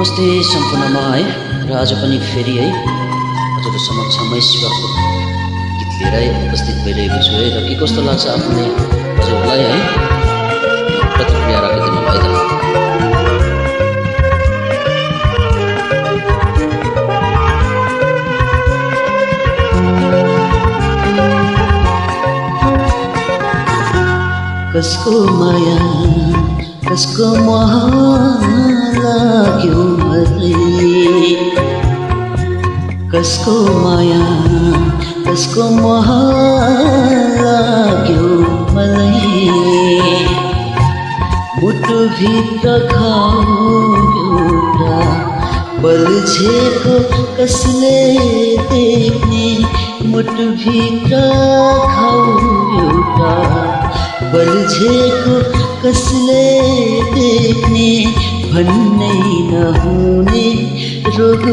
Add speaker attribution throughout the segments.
Speaker 1: नमस्ते सम्पूर्णमा है र आज पनि फेरि है हजुरको समक्षमा ईश्वरको गीत लिएर उपस्थित भइरहेको छु है र के कस्तो लाग्छ आफूले हजुरलाई है प्रतिक्रिया राखिदिनु भयो त। कसको माया कसको मोह लाग्यो मलाई, कसको माया कसको मोह लाग्यो मलाई, मुटुभित्र घाउ एउटा बल्झेको कसले देख्ने, मुटुभित्र घाउ एउटा बल्झेको कसले देख्ने, भन्नै नहुने रोग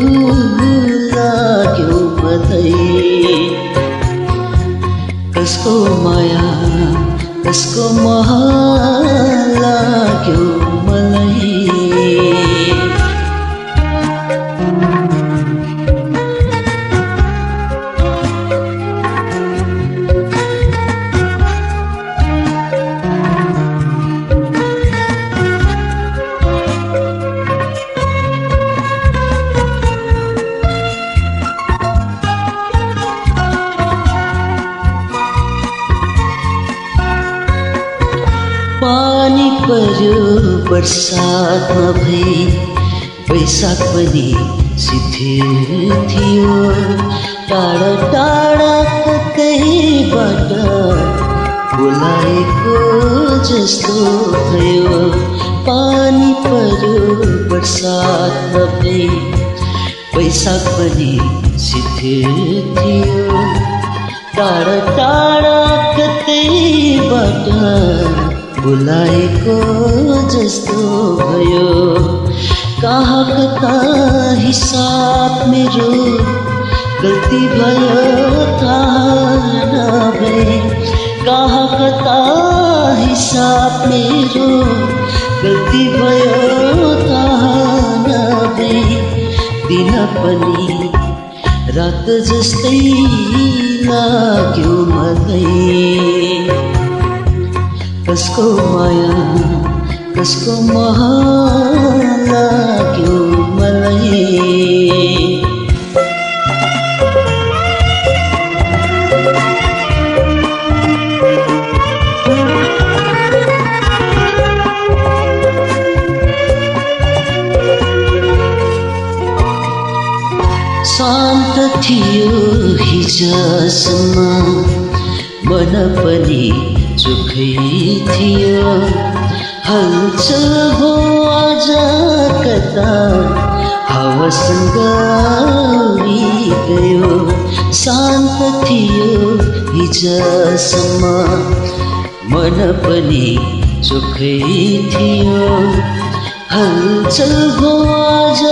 Speaker 1: लाग्यो मलाई, कसको माया कसको मोह लाग्यो मलाई। पानी पर्यो बरसातमा भई, बैशाख पनि शिथिल थियो, टाढा टाढा कतैबाट बोलाएको जस्तो भयो। पानी पर्यो बरसातमा भई, बैशाख पनि शिथिल थियो, टाढा टाढा कतैबाट बोलाएको जस्तो भयो। कहाँ कता हिसाब मेरो गल्ती भयो थाहा नभए, कहाँ कता हिसाब मेरो गल्ती भयो थाहा नभए, दिन पनि रात जस्तै लाग्यो मलाई, कसको माया कसको मोह लाग्यो मलाई। शान्त थियो हिजोसम्म मन पनि चोखै थियो, हलचल हो आज कता हावासँग उडी गयो। शान्त थियो हिजोसम्म मन पनि चोखै थियो, हलचल हो आज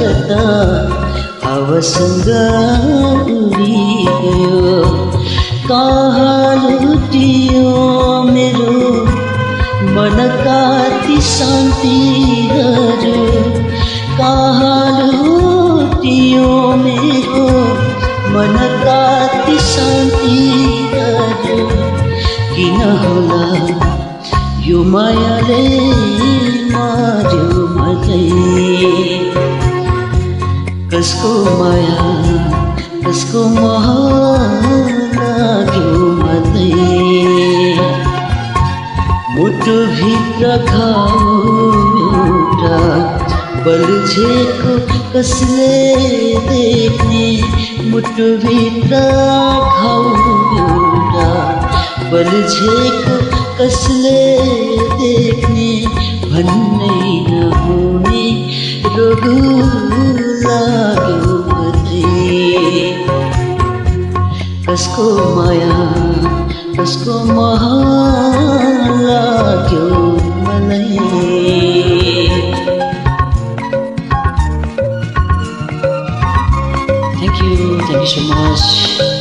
Speaker 1: कता हावासँग उडी गयो। कहाँ लुटियो मेरो मनका ती शान्तिहरू, कहाँ लुटियो मेरो मनका ती शान्तिहरू, किन होला यो मायाले मार्यो मलाई, कसको माया कसको मोह लाग्यो मलाई, मुटुभित्र घाउ एउटा बल्झेको कसले देख्ने, मुटुभित्र घाउ एउटा बल्झेको कसले देख्ने, भन्नै नहुने रोग लाग्यो मलाई, कसको माया कसको मोह लाग्यो मलाई। Thank you so much.